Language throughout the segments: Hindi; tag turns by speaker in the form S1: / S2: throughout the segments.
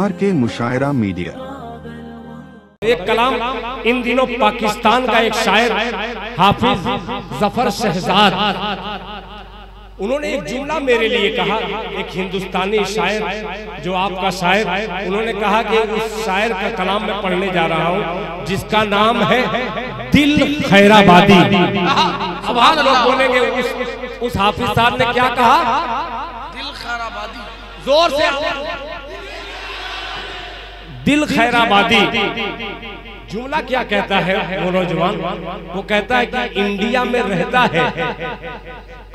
S1: RK मुशायरा media.
S2: एक कलाम इन दिनों पाकिस्तान का एक शायर हाफिज जफर शहजाद, उन्होंने एक जुमला मेरे लिए कहा। एक हिंदुस्तानी शायर जो आपका शायर, उन्होंने कहा कि उस शायर का कलाम मैं पढ़ने जा रहा हूँ जिसका नाम है दिल खैराबादी। अब हम लोग बोलेंगे उस हाफिज साहब ने क्या कहा?
S3: दिल खैराबादी।
S2: जोर से दिल खैराबादी। जुमला क्या कहता है वो नौजवान? वो कहता है कि इंडिया में रहता है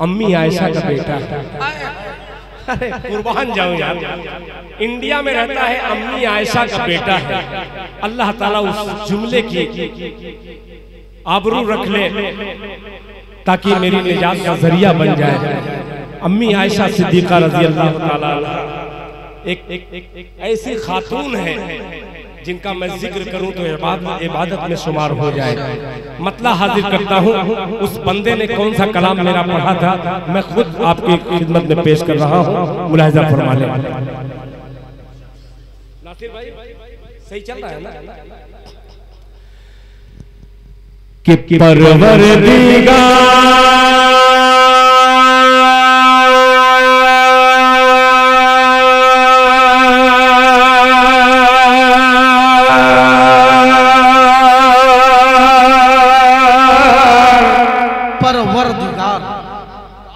S2: अम्मी आयशा का बेटा। अरे कुर्बान जाऊं यार, इंडिया में रहता है अम्मी आयशा का बेटा है। अल्लाह ताला उस जुमले की आबरू रख ले ताकि मेरी निजात का जरिया बन जाए। अम्मी आयशा सिद्दीका रजी अल्लाह ताला एक ऐसी खातून है जिनका मैं जिक्र करूं तो इबादत में शुमार हो जाए। मतला हाजिर करता हूं, उस बंदे ने कौन सा कलाम मेरा पढ़ा था मैं खुद आपकी खिदमत में पेश कर रहा हूं, मुलाहिजा फरमा लें। नासिर भाई सही चल रहा है ना? कि परवरदिगार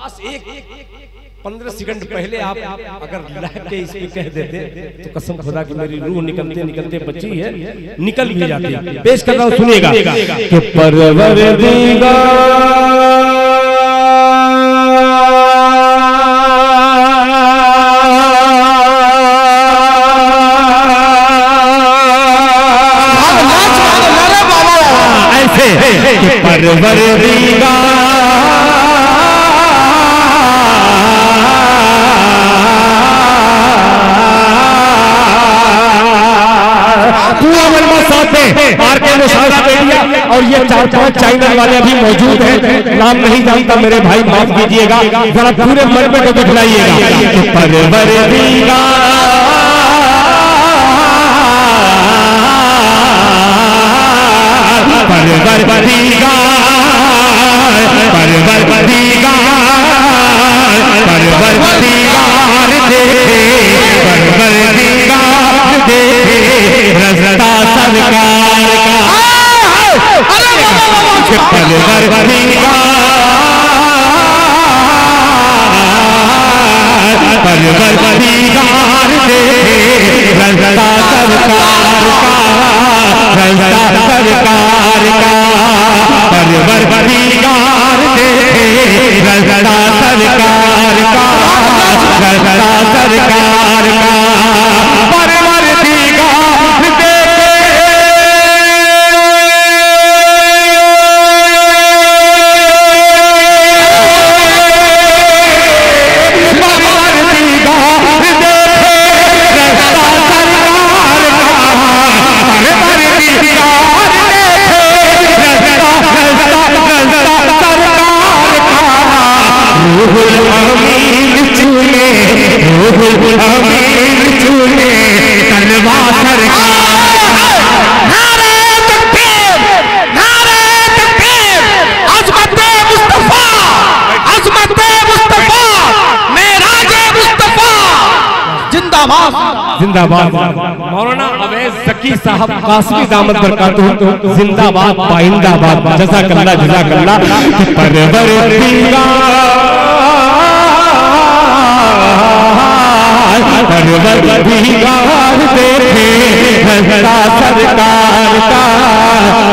S2: बस एक 15 सेकंड पहले आप अगर लाइव के इसमें कह देते तो कसम खुदा की मेरी रूह निकलते निकलते बची है, निकल भी जाती है। पेश कर रहा हूं, सुनिएगा कि परवरदिगार ऐसे परवरदिगार आरके मुशायरा मीडिया और ये 4-5 चैनल वाले भी मौजूद हैं। नाम नहीं जानता मेरे भाई, माफ कीजिएगा, जरा पूरे मन में तो दिखलाइएगा। परवरदिगार जिंदाबाद। मौलाना अवैस ज़की साहब कासमी दामत बरकातहू जिंदाबाद, पाइंदाबाद, जज़ाकल्लाह जज़ाकल्लाह। परवरदिगार देखे रज़ा सरकार का,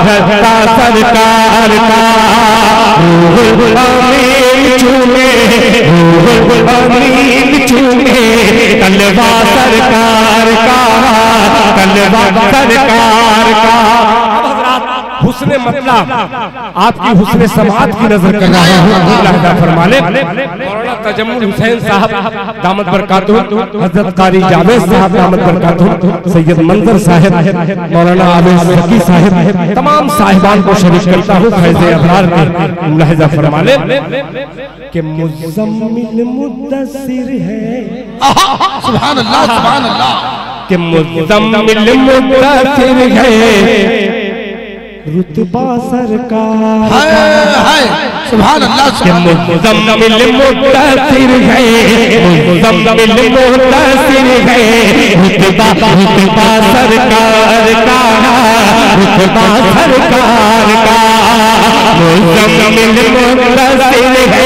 S2: रज़ा सरकार का रूहुल अमीन चूमे, रूहुल अमीन चूमे तलवा सरकार का, तलवा सरकार का। हुस्ने मतलब आपकी हुस्ने समात की नजर कर रहा हूँ, मुलाहिजा फरमा ले। मौलाना तजम्मुल हुसैन साहब दामत बरकातहू, हजरत कारी जावेद साहब दामत बरकातहू, सैयद मंजर साहब, मौलाना अवैस ज़की साहब, तमाम साहिबान को शरीक करता हूँ फैज़ अबरार के, मुलाहिजा फरमा ले। कि मुज़म्मिल मुद्दस्सिर है,
S3: सुभान अल्लाह सुभान अल्लाह,
S2: कि मुज़म्मिल मुद्दस्सिर है, रुतबा सरकार
S3: हाय सुभान अल्लाह
S2: के मुज़म्मिल मुद्दस्सिर है, मुज़म्मिल मुद्दस्सिर है, रुतबा सरकार का, रुतबा सरकार का, मुज़म्मिल मुद्दस्सिर है,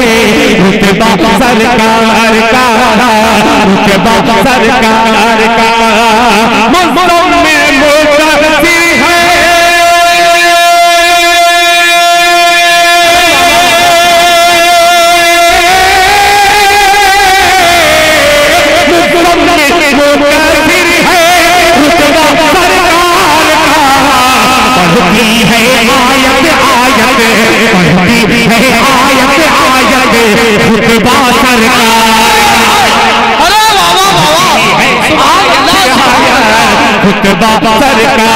S2: रुतबा सरकार का, रुतबा सरकार का, मुज़म्मिल मुद्दस्सिर है, खुतबा सरकार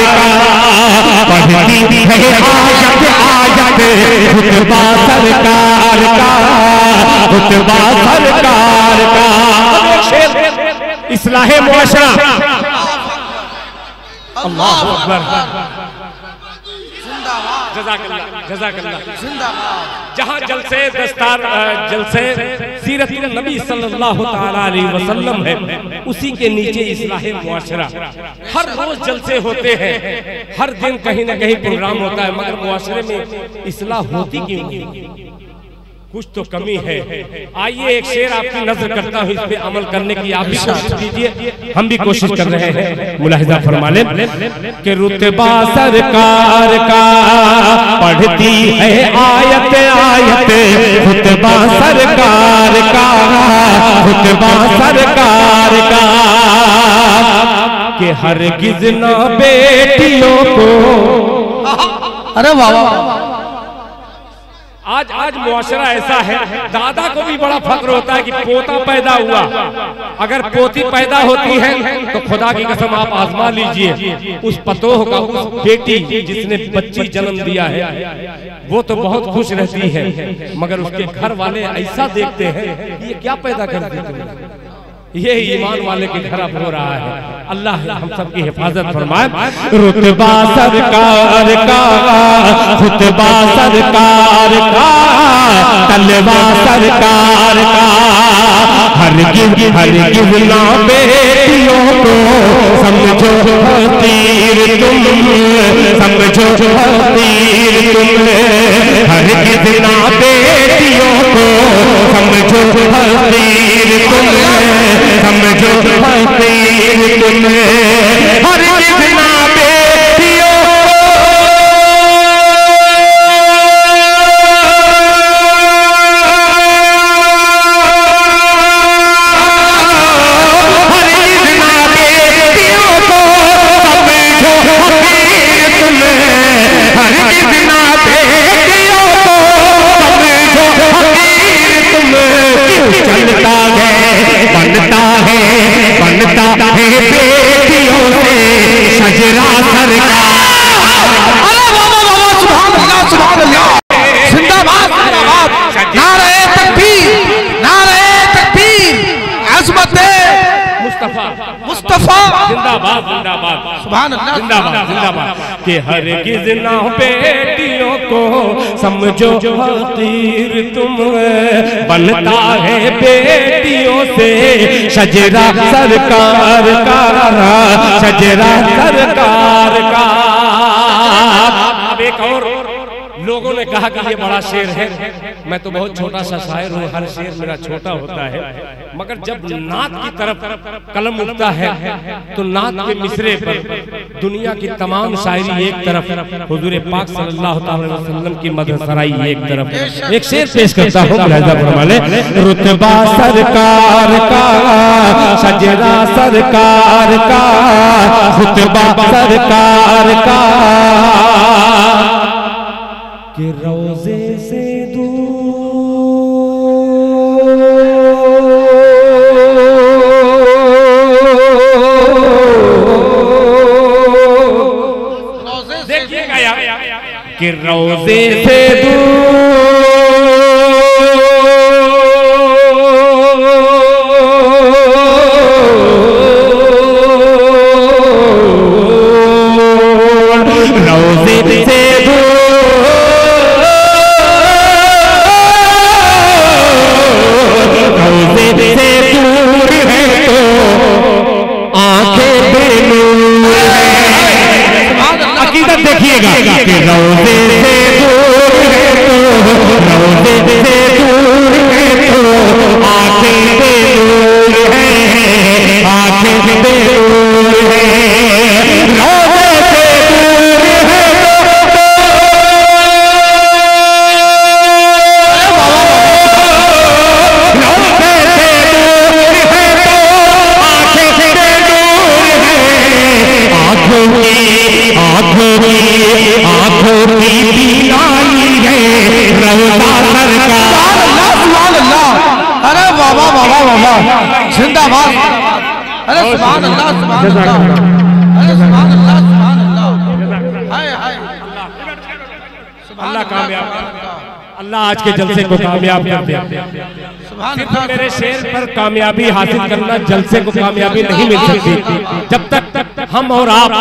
S2: का पढ़ती है आयत आयत, खुतबा सरकार का, खुतबा सरकार का। इस्लाहे मुआशरा, अल्लाह अकबर, जज़ाकल्लाह, जहाँ जलसे दस्तार जलसे सीरत नबी सल्लल्लाहु तआला अलैहि वसल्लम है, उसी के नीचे इस्लाहे मुआशरा। हर रोज जलसे होते हैं, हर दिन कहीं ना कहीं प्रोग्राम होता है, मगर मुआशरे में इस्लाह होती क्यों नहीं? कुछ तो कमी है। आइए एक शेर आपकी नजर करता हूँ, इस पे अमल करने की आप भी कोशिश कीजिए, हम भी कोशिश कर रहे हैं। मुलाहिजा फरमा लें कि रुतबा सरकार का पढ़ती है आयत आयत, रुतबा सरकार का, रुतबा सरकार का, कि हरगिज़ ना बेटियों को,
S3: अरे वाह,
S2: आज मुआशरा ऐसा है, दादा को भी बड़ा फख्र होता है कि पोता पैदा हुआ। अगर पोती पैदा होती है तो खुदा की कसम आप आजमा लीजिए, उस पतोह का, उस बेटी जिसने बच्ची जन्म दिया है, वो तो बहुत खुश रहती है, मगर उसके घर वाले ऐसा देखते हैं ये क्या पैदा कर दी, ये ईमान वाले के घर अब हो रहा है। अल्लाह हम सबकी हिफाजत फरमाए। रुतबा सरकार का, खुतबा सरकार का, तलवा सरकार का, हरगिज़ ना बेटियों को समझो तीर तुम, समझो तीर तुम, हरगिज़ ना बेटियों को समझो तीर तुम, समझो तीर तुम, हरगिज़ ना बेटियों बनता है बेटियों से शजरा सरकार।
S3: सुभान अल्लाह सुभान अल्लाह, जिंदाबाद जिंदाबाद, नारे तकबीर, नारे तकबीर, अज़मत मुस्तफा मुस्तफा, जिंदाबाद
S2: जिंदाबाद,
S3: सुभान अल्लाह,
S2: जिंदाबाद जिंदाबाद, कि हरगिज़ ना बेटियों को समझो तीर तुम, बनता है बेटियों से शजरा सरकार का, शजरा सरकार का। अब एक और लोगों ने कहा कि ये बड़ा शेर है, मैं तो बहुत छोटा सा शायर हूँ, हर शेर मेरा छोटा होता है, मगर जब नात की तरफ कलम उठता है तो नात के मिसरे पर दुनिया की तमाम शायरी एक तरफ, हुजूर पाक सल्लल्लाहु अलैहि वसल्लम की मदह सराई एक तरफ। एक शेर पेश करता हूँ, रुतबा सरकार का, शजरा सरकार का, रुतबा सरकार का, कि रोज़े से देखिएगा यार, कि रोज़े से दूर
S3: वाह जिंदाबाद। अरे सुभान अल्लाह सुभान अल्लाह, अरे सुभान अल्लाह सुभान अल्लाह, हाय हाय
S2: अल्लाह कामयाब, अल्लाह आज के जलसे को कामयाब कर दे। सिर्फ मेरे शेर पर कामयाबी हासिल करना जलसे को कामयाबी नहीं मिल सकती जब तक हम और आप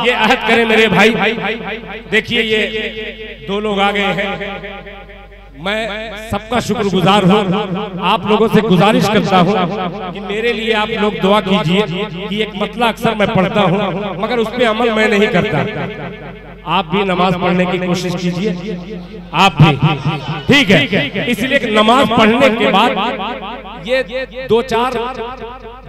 S2: ये अहद करें मेरे भाई। देखिए ये दो लोग आ गए हैं, मैं सबका शुक्रगुजार हूँ। आप लोगों से गुजारिश करता हूँ कि मेरे लिए आप लोग दुआ कीजिए कि एक मतला अक्सर मैं पढ़ता हूँ मगर उस पर अमल मैं नहीं करता। आप भी नमाज पढ़ने की कोशिश कीजिए, आप भी, ठीक है। इसलिए नमाज पढ़ने के बाद ये 2-4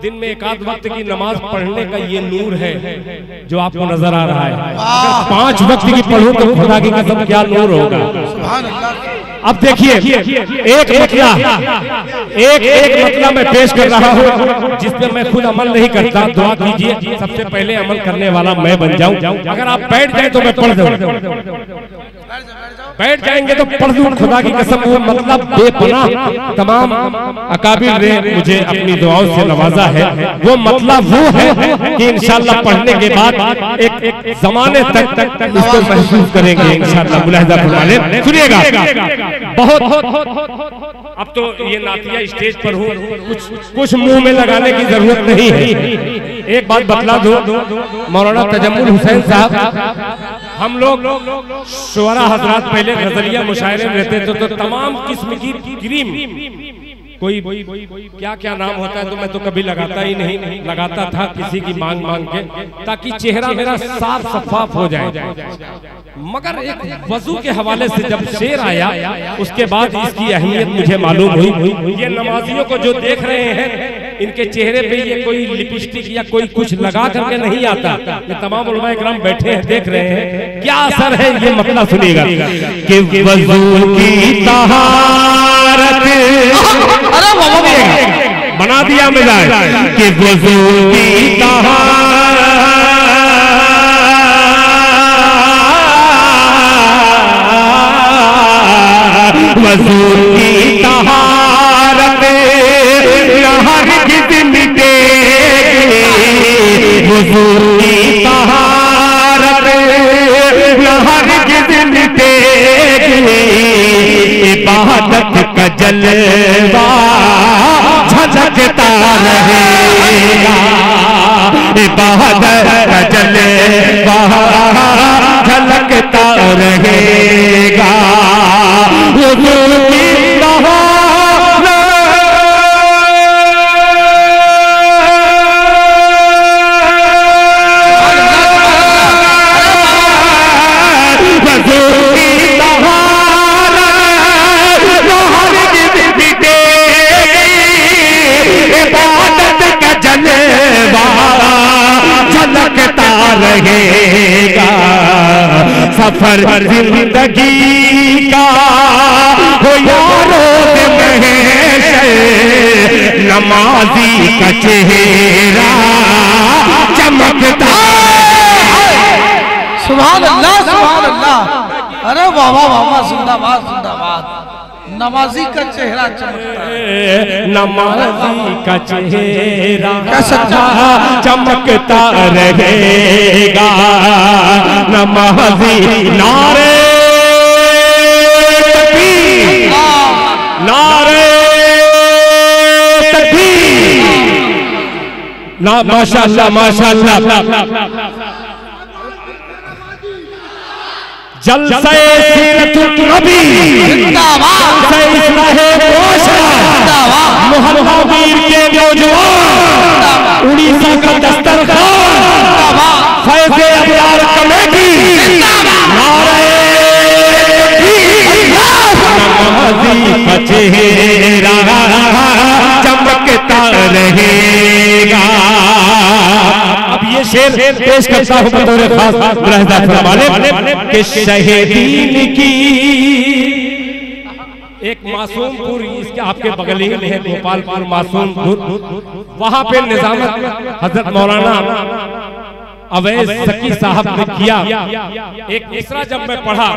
S2: दिन में एक आध वक्त की नमाज पढ़ने का ये नूर है जो आपको नजर आ रहा है। अगर 5 वक्त की पढ़ूं तो खुदा की कसम क्या नूर होगा। अब देखिए एक मतला मैं पेश कर रहा हूँ जिस पे मैं खुद अमल नहीं करता। दुआ कीजिए सबसे पहले अमल करने वाला मैं बन जाऊं। अगर आप बैठ जाए तो मैं पढ़ दूं, बैठ जाएंगे तो पढ़ दूं खुदा की कसम। वो मतलब बेपनाह तमाम अकाबिर ने मुझे अपनी दुआओं से नवाजा है। वो मतलब वो है कि इंशाल्लाह पढ़ने के बाद एक जमाने तक इसको महसूस करेंगे इंशाल्लाह। मुलाहिजा फरमा लें, सुनिएगा। बहुत अब तो ये नातिया स्टेज पर हूँ, कुछ मुंह में लगाने की जरूरत नहीं है। एक बात बतला दो, मौलाना तजम्मुल हुसैन साहब, हम लोग शुअरा हजरात पहले गजलिया मुशायरे में रहते थे तो तमाम किस्म की क्रीम, कोई क्या क्या नाम होता है तो मैं तो कभी लगाता ही नहीं, लगाता था किसी की मांग मांग के ताकि चेहरा मेरा साफ शफाफ हो जाए। मगर एक वजू के हवाले से जब शेर आया उसके बाद इसकी अहमियत मुझे मालूम हुई। ये नमाजियों को जो देख रहे हैं इनके चेहरे पे ये कोई लिपस्टिक या कोई कुछ लगा करके नहीं आता। ये तमाम उलमा इकराम बैठे हैं देख रहे हैं, क्या असर है ये मतलब सुनिएगा कि वजू की तहारत बना दिया मिजाज कि वजू की तहारत, वजू की तहारत हरगिज़ मिटेगी, वजू की तहारत हरगिज़ मिटेगी। इबादत का जलवा झलकता रहेगा, इबादत का जलवा झलकता रहेगा। रहेगा सफर जिंदगी का हो यारो महशर, नमाजी का चेहरा चमकता।
S3: सुभान अल्लाह सुभान अल्लाह, अरे वाह वाह वाह, जिंदाबाद जिंदाबाद। नमाजी का चेहरा चमकता है,
S2: नमाजी का चेहरा
S3: चमकता
S2: रहेगा। नमाजी नारे तकबीर, नारे तकबीर, माशाअल्लाह माशाअल्लाह। जलसे सीरतुन नबी जिंदाबाद, जलसे इस्लाहे रोशना मोहम्मद वीर के नौजवान, उड़ीसा का दस्तरखान, फैज़े अबरार कमेटी, नारे नमाज़ी का चेहरा चमकता रहेगा। अब ये शेर पेश करता हूँ बतौर खास मुलाहिज़ा फरमाने के शहीदीन की एक मासूमपुर, इसके आपके बगल ही में है गोपालपुर मासूमपुर, वहां पे निजामत हजरत मौलाना अवैध सकी साहब ने किया। एक मिसरा जब मैं पढ़ा,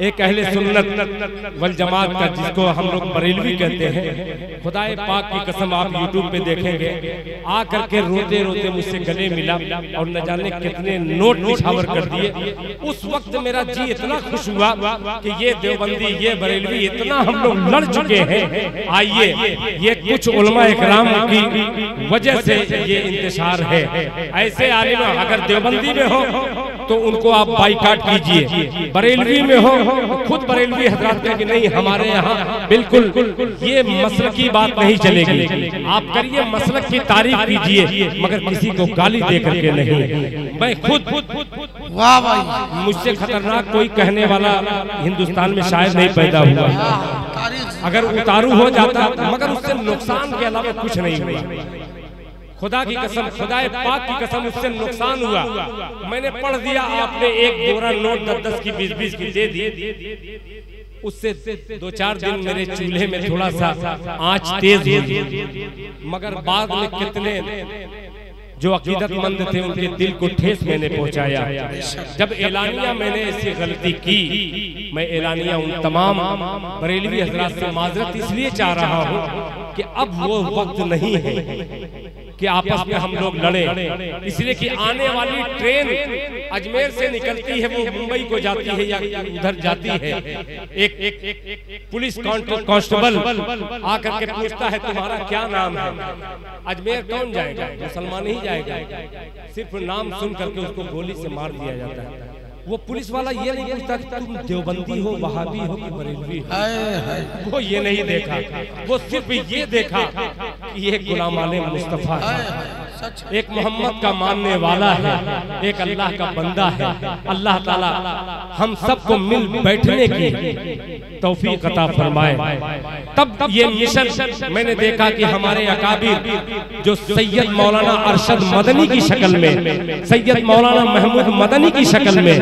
S2: एक अहले सुन्नत वल जमात का, जिसको हम लोग बरेलवी कहते हैं, खुदाए पाक की कसम आप यूट्यूब पे देखेंगे, आ करके रोते रोते मुझसे गले मिला और न जाने कितने नोट निछावर कर दिए। उस वक्त मेरा जी इतना खुश हुआ कि ये देवबंदी, ये बरेलवी, इतना हम लोग लड़ चुके हैं, आइए ये कुछ उलमा इकराम की वजह से ये इंतशार है। ऐसे आलिम अगर देवबंदी में हो तो उनको आप बाइकाट कीजिए, बरेलवी में हो खुद बरेलवी हजरात कहें कि नहीं हमारे यहाँ बिल्कुल ये मसलक की बात नहीं चलेगी। आप करिए मसलक की तारीफ कीजिए, मगर किसी को गाली दे करके नहीं। मैं खुद,
S3: वाह भाई,
S2: मुझसे खतरनाक कोई कहने वाला हिंदुस्तान में शायद नहीं पैदा हुआ। अगर उतारू हो जाता, मगर उससे नुकसान के अलावा कुछ नहीं हुआ। खुदा की कसम, खुदाए पाक की कसम, उससे नुकसान हुआ। मैंने पढ़ दिया, आपने एक बोरा नोट 10-10 की 20-20 की दे दी, उससे 2-4 दिन मेरे चूल्हे में थोड़ा सा आंच तेज हुई, मगर बाद में कितने जो अकीदतमंद थे उनके दिल को ठेस मैंने पहुंचाया। जब एलानिया मैंने ऐसी गलती की, मैं एलानिया उन तमाम बरेलवी हजरात से माजरत इसलिए चाह रहा हूं कि अब वो वक्त नहीं है कि आपस में हम लोग लड़े, इसलिए कि आने वाली ट्रेन अजमेर से निकलती है, वो मुंबई को जाती है या उधर जाती है। एक पुलिस कांस्टेबल आकर के पूछता है तुम्हारा क्या नाम है? अजमेर कौन जाएगा? मुसलमान ही जाएगा। सिर्फ नाम सुन करके उसको गोली से मार दिया जाता है। वो पुलिस वाला ये नहीं पूछता कि तुम देवबंदी हो, वहाबी हो कि बरेलवी हो, वो ये नहीं देखा। वो सिर्फ ये देखा कि ये गुलाम आले मुस्तफा है, एक मोहम्मद का मानने वाला है, एक अल्लाह का बंदा है। अल्लाह ताला हम सबको मिल बैठने की तौफीक अता फरमाए। तब ये मिशन मैंने देखा कि हमारे अकाबिर जो सैयद मौलाना अरशद मदनी की शक्ल में, सैयद मौलाना महमूद मदनी की शक्ल में,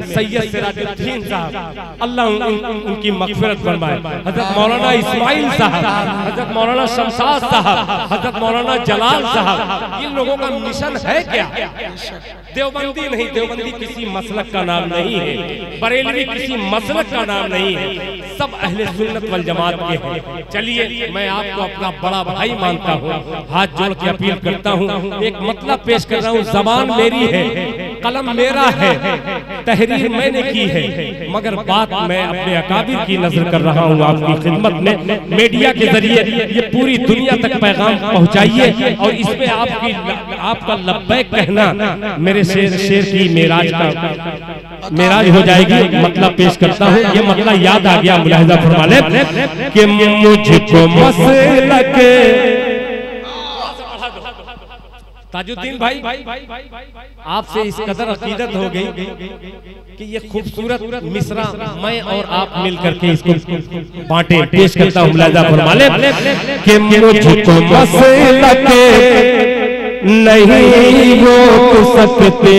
S2: सैयद सिराजुद्दीन साहब, अल्लाह उनकी मग़फ़िरत फरमाए, हज़रत मौलाना इस्माइल साहब, हज़रत मौलाना शमशाद साहब, हज़रत मौलाना जलाल साहब, इन लोगों का मिशन है क्या? देवबंदी नहीं, देवबंदी किसी मसलक का नाम नहीं है, बरेलवी किसी मसलक का नाम नहीं है, सब अहले सुन्नत वल जमात के हैं। चलिए मैं आपको अपना बड़ा भाई मानता हूँ, हाथ जोड़ के अपील करता हूँ, एक मतलब पेश कर रहा हूँ। ज़बान मेरी है, कलम मेरा है, तहरीर मैंने की है, मगर बात मैं अपने अकाबिर की नजर कर रहा हूँ आपकी खिदमत में। मीडिया के जरिए ये पूरी दुनिया तक पैगाम पहुँचाइए और इसमें आपका लब्बैक कहना मेरे शेर की मेराज हो जाएगी। मतलब पेश करता हूँ, ये मतलब याद आ गया, मुलाहिजा फरमा ले कि मुझको मसलक ताजुद्दीन भाई आपसे इस कदर अकीदत हो गई कि ये खूबसूरत मिसरा मैं और आप मिल करके इसको बांटे। पेश करता हूँ, मुलाहिजा फरमा ले कि मुझको मसलक नहीं रोक सकते,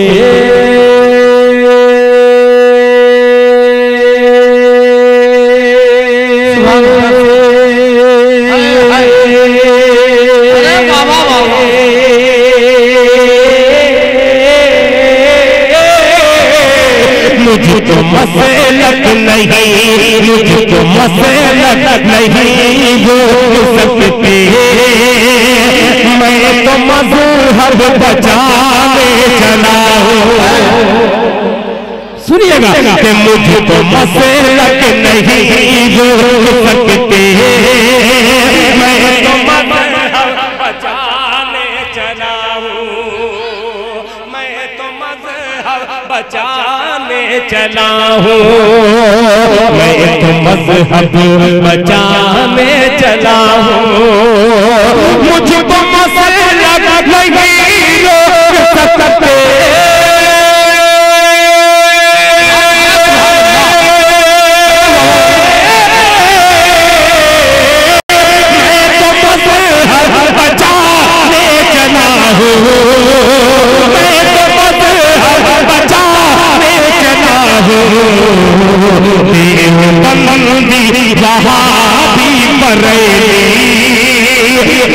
S2: मुझको मसलक नहीं, मुझको मसलक नहीं रोक सकते, मैं तो मज़हब बचाने चला हूँ। सुनिएगा कि मुझको मसलक नहीं रोक सकते, मैं तो मज़हब बचाने चला हूँ, मैं तो मज़हब बचाने चला हूँ, मैं तो मज़हब बचाने चला हूँ, मुझको मसलक नहीं रोक सकते,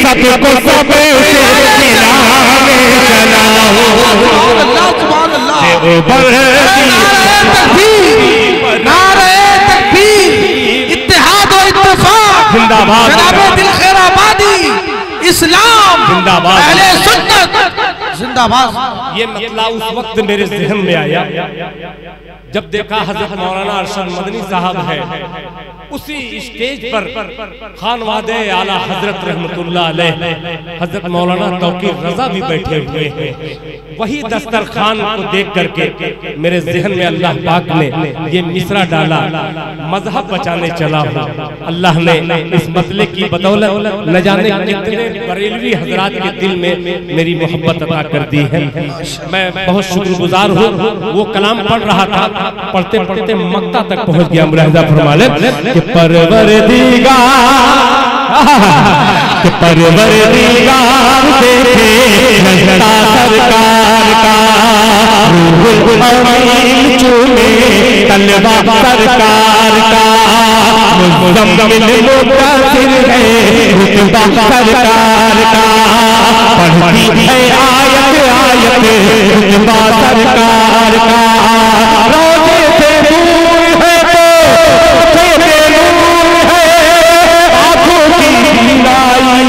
S2: सबको सब मिलाने चला हूँ। जिंदाबाद
S3: जनाबे दिल खैराबादी इस्लाम
S2: जिंदाबाद
S3: अहले सुन्नत जिंदाबाद।
S2: ये मतला उस वक्त मेरे जहन में आया जब देखा हजरत मौलाना अरशद मदनी साहब है उसी स्टेज पर खानवादे आला हजरत रहमतुल्लाह अलैह हजरत मौलाना तौकीर रजा भी बैठे हुए हैं। वही दस्तरखान को देख करके मेरे जहन में अल्लाह पाक ने ये मिसरा डाला, मजहब बचाने चला हूँ। अल्लाह ने इस मसले की बदौलत न जाने कितने बरेलवी हजरात के दिल में मेरी मोहब्बत अता कर दी है। मैं बहुत शुक्रगुजार हूँ। वो कलाम पढ़ रहा था, पढ़ते पढ़ते मक्ता तक पहुँच गया। मुलाहिजा फरमा लें कि परवरदिगार देखे नज़रा सरकार का, रूहुल अमीन चूमे तलवा सरकार का, मुज़म्मिल मुदासिर है रुतबा सरकार का, पढ़ती है आयत आयत रुतबा सरकार का, रोज़े से दूर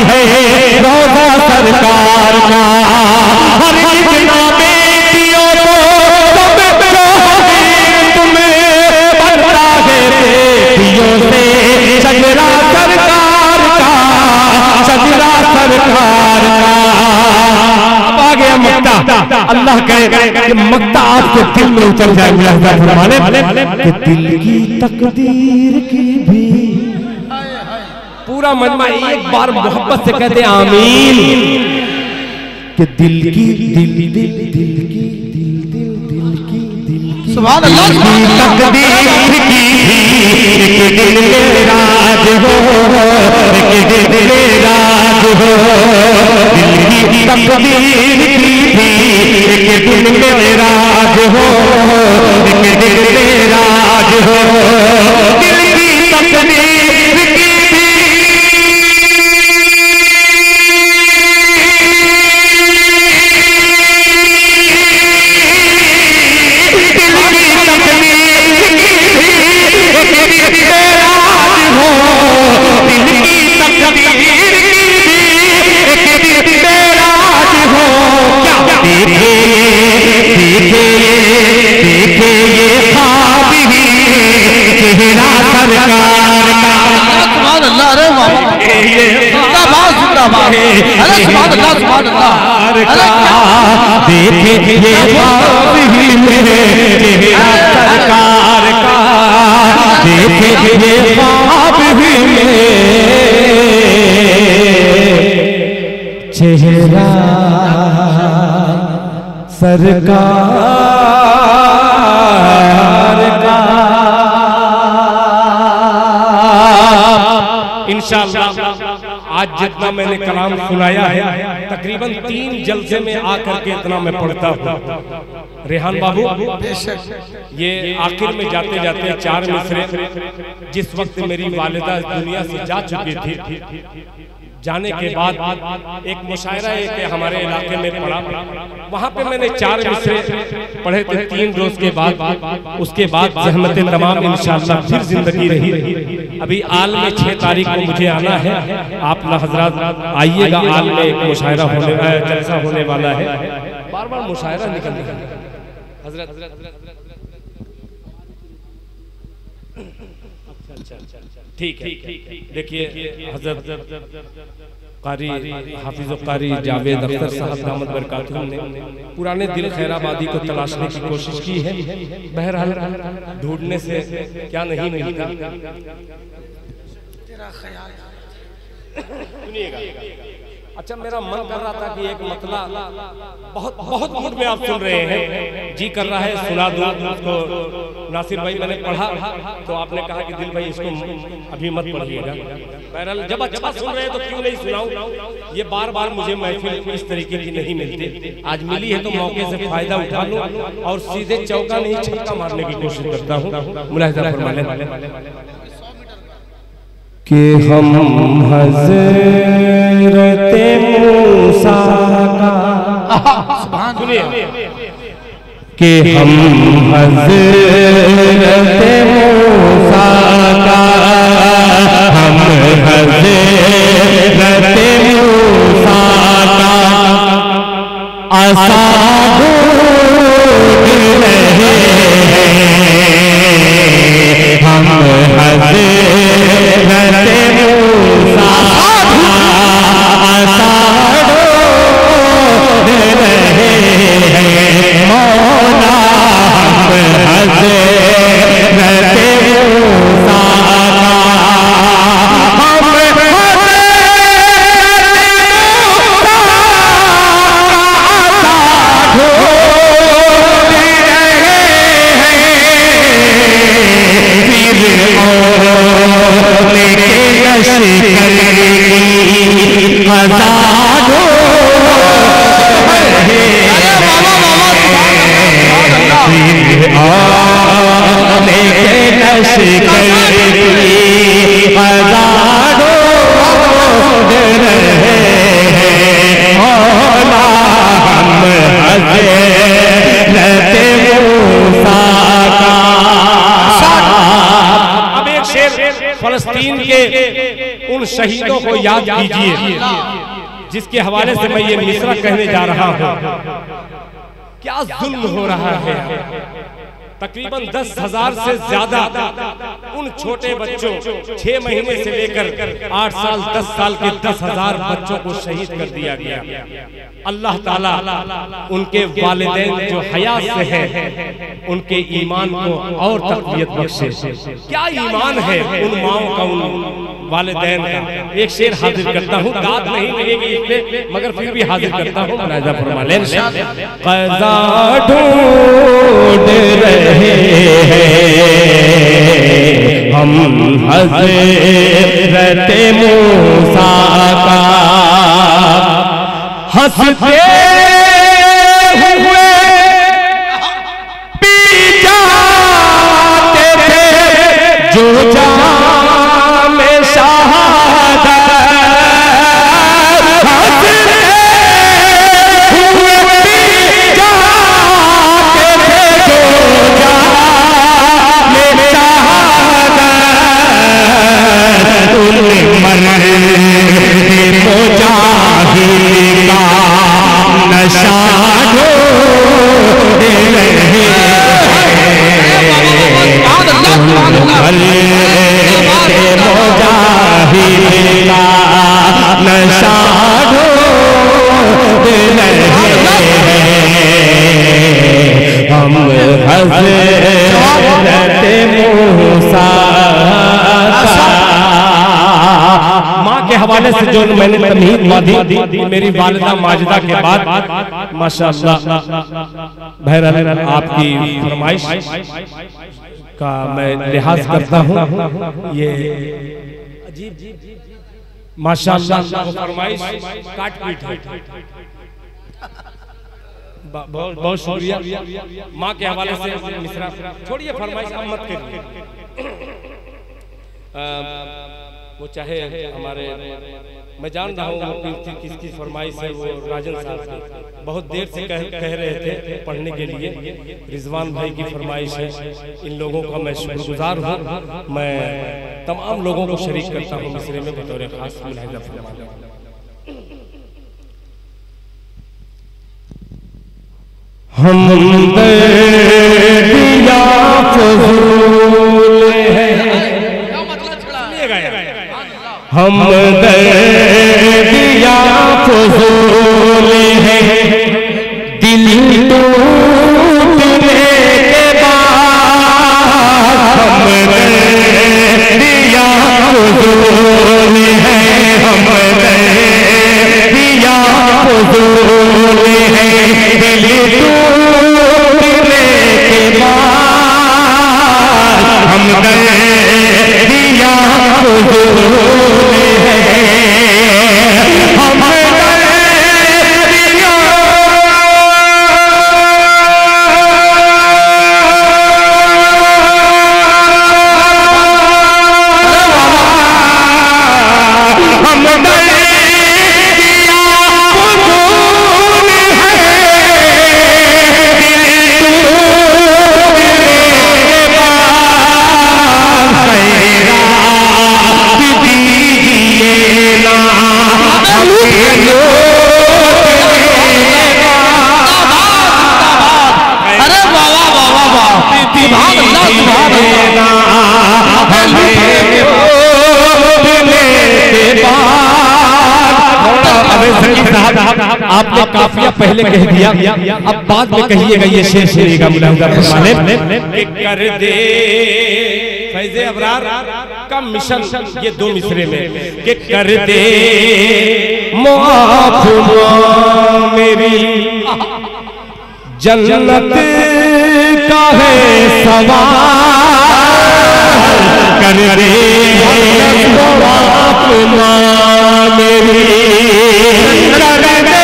S2: है रोज़ा सरकार का, हर इतना बेटियों को तुम्हें बनता है बेटियों से शजरा सरकार का, शजरा सरकार का। अब आ गया मक्ता। अल्लाह कहे कि मक्ता आपके दिल में उतर जाएगा। फरमाने कि दिल की तकदीर की भी पूरा मजमा एक बार मोहब्बत से कहते आमीन कि दिल की दिल दिल दिल की दिल दिल दिल की दिल की
S3: सुभान अल्लाह
S2: तकदीर की एक दिल में राज हो, एक दिल में राज हो, दिल की तकदीर की एक दिल में राज हो, एक दिल में राज हो, दिल की तकदीर देखे ये ख्वाब ही मेरे चेहरा सरकार का, देखे ये ख्वाब ही मेरे चेहरा सरकार का। इंशाअल्लाह आज जितना मैंने कलाम सुनाया है तकरीबन 3 जलसे में आकर के इतना मैं पढ़ता हूँ। रेहान बाबू ये आखिर में जाते जाते 4 मिसरे जिस वक्त मेरी वालिदा दुनिया से जा चुकी थी, जाने के बाद एक मुशायरा एक हमारे इलाके में पड़ा, वहाँ पे मैंने 4 मिसरे पढ़े थे 3 रोज के बाद। उसके बाद जहमत तमाम इंशाअल्लाह फिर जिंदगी रही। अभी आल में 6 तारीख को मुझे आना है, आप ना हजरात आइएगा। आल में एक मुशायरा होने जलसा होने वाला है। बार बार मुशायरा निकल हजरत ठीक है। देखिए हजरत कारी हाफिज कारी जावेद अख्तर साहब दामद बरकातुहू ने पुराने दिल खैराबादी को तलाशने की कोशिश की है। बहरहाल ढूंढने से क्या नहीं मिलता। सुनिएगा। अच्छा मेरा मन कर रहा था कि एक मतला बहुत बहुत मूड में आप सुन रहे हैं, जी कर रहा है सुना दूं उसको। नासिर भाई मैंने पढ़ा तो आपने कहा कि दिल भाई इसको अभी मत पढ़िएगा। बहरहाल जब अच्छा सुन रहे हैं तो क्यों नहीं सुनाऊं। ये बार बार मुझे महफिल इस तरीके की नहीं मिलती, आज मिली है तो मौके से फायदा उठा लूं और सीधे चौका नहीं छक्का मारने की कोशिश करता हूँ। मुलाहिजा फरमा लें कि हम हज़रत मूसा का सुनिए कि हम हज़रत मूसा का, हम हज़रत मूसा का आसा ढूंढ रहे हैं, हम हज़रत मूसा का आसा ढूंढ रहे हैं। मौला हम हज़रत मूसा का, हम फलस्तीन के उन शहीदों को याद कीजिए जिसके हवाले से मैं ये मिसरा कहने जा रहा हूँ। क्या जुल्म हो रहा है। तकरीबन 10,000 से ज्यादा उन छोटे बच्चों 6 महीने से लेकर 8 साल 10 साल के 10,000 बच्चों को शहीद कर दिया गया। अल्लाह ताला उनके वालिदैन जो हयात से हैं उनके ईमान को और तक़वियत बख्शे। क्या ईमान है उन माओं का, उन वालिदैन का। एक शेर हाजिर करता हूँ, दाद नहीं लगेगी इस पे मगर फिर भी हाजिर करता हूँ। मुलाहिज़ा फरमा लें। क़ज़ा ढूंढ रहे हम हज़रत मूसा का, हंसते हुए पी जाते थे जो जाम शहादत, हंसते हुए पी जाते थे जो जाम शहादत, उन मरने मुजाहिद का नशा ढूंढ रहे हैं, मुजाहिद का नशा ढूंढ रहे हैं, हम हज़रत मूसा का। माँ के हवाले से जो मैंने तमहीद बांधी मेरी वालिदा माजिदा के बाद माशाअल्लाह बहरहाल आपकी फरमाइश का मैं लिहाज करता हूँ। ये माशाअल्लाह फरमाइश काट पीट है। बहुत बहुत शुक्रिया। माँ के हवाले से मिसरा छोड़िए, फरमाइश अब मत करिए। वो चाहे हमारे, मैं जान रहा हूँ किसकी फरमाइश है, वो राजन साहब की बहुत देर से कह रहे थे पढ़ने के लिए। रिजवान भाई की फरमाइश है। इन लोगों का मैं शुक्रगुजार हूँ। मैं तमाम लोगों को शरीक करता हूँ मिसरे में बतौर खास। मुलाहिज़ा फरमाइए। हम दर्दिया फज़ूल है, हम दर्दिया फज़ूल है, दिल टूटने के बाद हम दर्दिया फज़ूल है, हम दर्दिया फज़ूल है, दिल टूटने के बाद हम दर्दिया फज़ूल है, हम दर्दिया काफिया पहले कह दिया, अब बाद में कहिएगा ये शेर सुनिएगा मुलाहिजा फरमाने कर दे फैज़े अबरार का मिशन, ये दो मिसरे में कि कर दे माफ मेरी जन्नत का है सवाल, कर दे माफ मेरी कर दे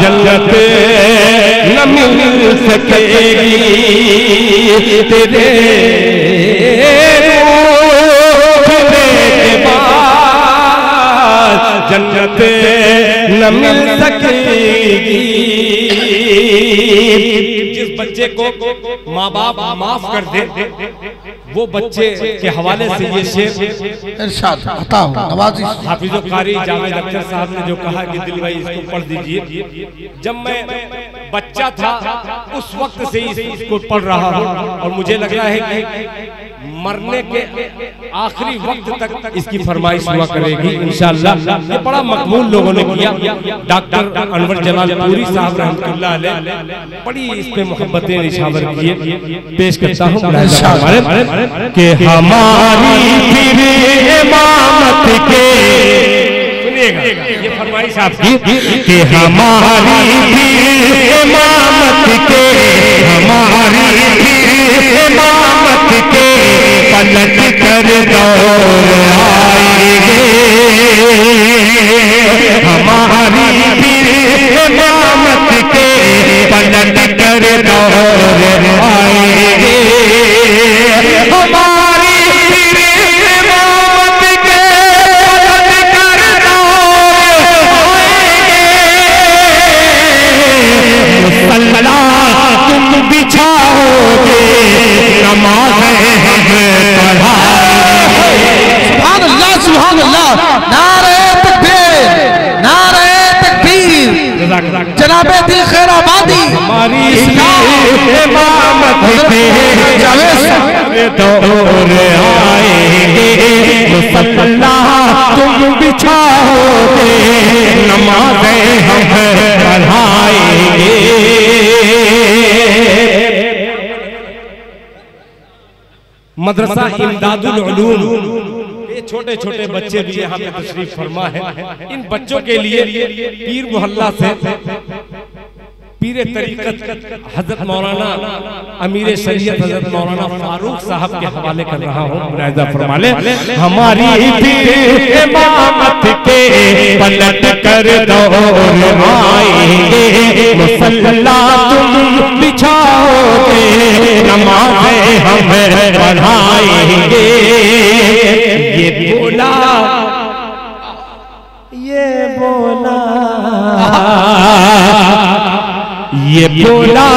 S2: जन्नत न मिल सकेगी तेरे रूठने के बाद, जन्नत न मिल सकेगी। जिस बच्चे को माँ बाप माफ कर दे वो बच्चे के हवाले से ये शेर
S3: इरशाद अता हो नवाजी
S2: हाफिज़ कारी जावेद अख्तर साहब ने जो कहा कि दिल भाई इसको पढ़ दीजिए। जब मैं बच्चा था उस वक्त से इसको पढ़ रहा हूँ और मुझे लग रहा है कि मरने के आखिरी वक्त तक इसकी फरमाइश हुआ करेगी इंशाअल्लाह। ये बड़ा मकबूल लोगों ने किया। डॉक्टर अनवर जलाल पूरी साहब रहमतुल्लाह अलैह बड़ी इस पे मोहब्बतें निछावर किए। पेश करता हूँ कि हमारी फिर इमामत के, सुनिएगा ये फरमाइश आपकी कि हमारी फिर इमामत के, हमारी फिर इमामत के पलट कर दौर आएंगे, हमारी फिर इमामत के पलट कर दौर आएंगे, हमारी फिर इमामत के पलट कर दौर आएंगे, मुसल्ला तुम बिछाओगे नमाज़ें हम पढ़ाएंगे।
S3: सुभान अल्लाह सुभान अल्लाह, नारे तकबीर नारे तकबीर, जनाबे दिल खैराबादी
S2: हमारी इमामत के दौर आएंगे, मुसल्ला तुम बिछाओगे नमाज़ें हम पढ़ाएंगे। मदरसा इमदादुल उलूम, ये छोटे छोटे बच्चे भी यहाँ पे तशरीफ फरमा है। इन बच्चों के लिए पीर मोहल्ला से पीर तरीकत हजरत मौलाना अमीर शरीयत हजरत मौलाना फारूक साहब के हवाले कर रहा हूँ। मुलाहिजा फरमा ले, हमारी फिर इमामत के पलट कर दौर आएंगे, मुसल्ला तुम बिछाओगे नमाज़ें हम पढ़ाएंगे। ये बोला ये बोला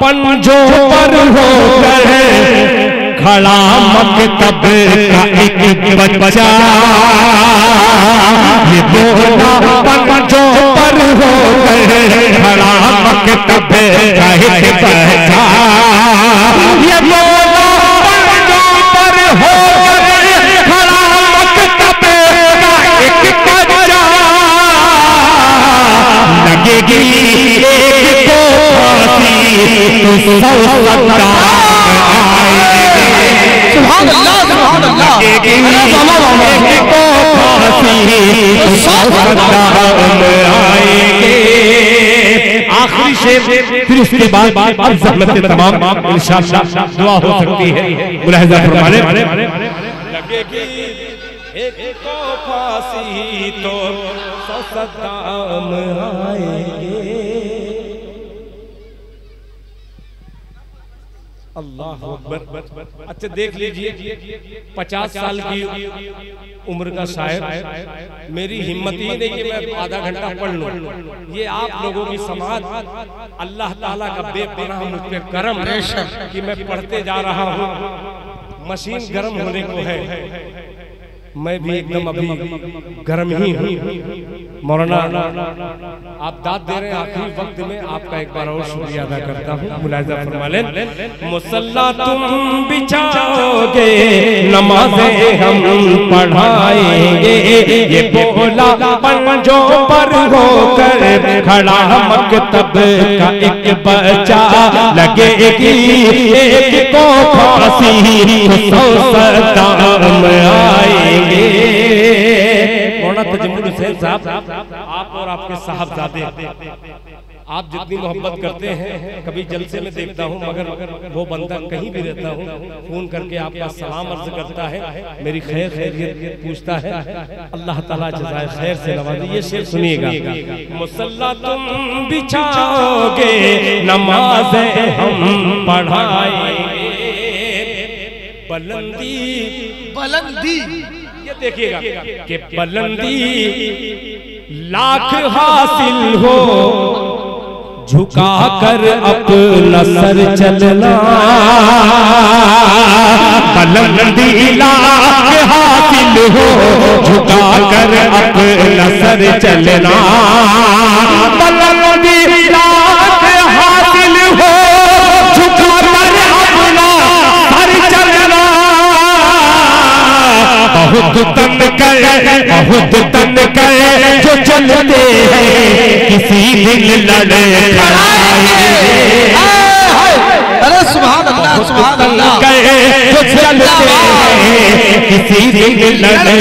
S2: पंजों पर होकर खड़ा मकतब का एक बच्चा, ये बोला पंजों पर होकर खड़ा मकतब का एक बच्चा, ये बोला पंजों पर होकर खड़ा मकतब का एक बच्चा, लगेगी एक को फांसी तो 100
S3: सुभान अल्लाह सुभान अल्लाह,
S2: एक को फांसी तो 100 आएंगे। आखिरी शेर फिर उसके बाद अब ज़हमत तमाम इंशाअल्लाह दुआ हो सकती है। मुलाहिजा फरमा ले, लगेगी एक को फांसी तो 100 सद्दाम आएंगे। अल्लाह अकबर। अच्छा देख लीजिए, 50 साल की उम्र का शायर, मेरी हिम्मत ही नहीं कि मैं आधा घंटा पढ़ लूं। ये आप लोगों की समाज, अल्लाह ताला का बेपनाह मुझ पे करम कि मैं पढ़ते जा रहा हूँ। मशीन गर्म होने को है, मैं भी एकदम अभी गर्म ही हूँ। मौलाना आप दाद दे रहे हैं आखिरी वक्त में, आपका एक बार और शुक्रिया अदा करता हूँ। मुलाहिजा फरमा लें। मुसल्ला तुम बिछाओगे, नमाज़ें हम पढ़ाएंगे, ये बोला पंजों पर होकर खड़ा मकतब का एक बच्चा, लगेगी एक को फांसी 100 सद्दाम आएंगे। मौलाना तजम्मुल हुसैन साहब, आप और आपके साहबजादे, आप जितनी मोहब्बत करते हैं, कभी जलसे में देखता हूँ, मगर वो बंदा कहीं भी रहता हूँ, फोन करके आपका सलाम अर्ज करता है, मेरी खैर खैरियत पूछता है। अल्लाह ताला जज़ाए खैर से नवाजे। ये शेर सुनिएगा। मुसल्ला तुम बिछाओगे, नमाज़ें हम पढ़ाएंगे, बुलंदी बुलंदी, ये देखिएगा कि बुलंदी लाख हासिल हो, झुका कर अपना सर चलना, बुलंदी लाख हासिल हो, झुका कर अपना सर चलना, बुलंदी लाख हासिल हो, झुका कर अपना सर चलना। बहुत तन कर जो चलते हैं, किसी दिन लड़े
S3: अरे सुभान अल्लाह, सुभान अल्लाह।
S2: जो चलते हैं, किसी दिन लड़े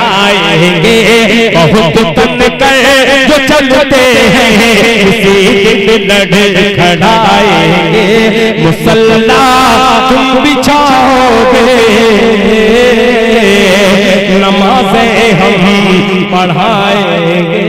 S2: आएंगे। बहुत तन कर जो चलते हैं, किसी दिन लड़े खड़ाएंगे। मुसल्ला तुम बिछाओगे, नमाज़ें हम पढ़ाएंगे।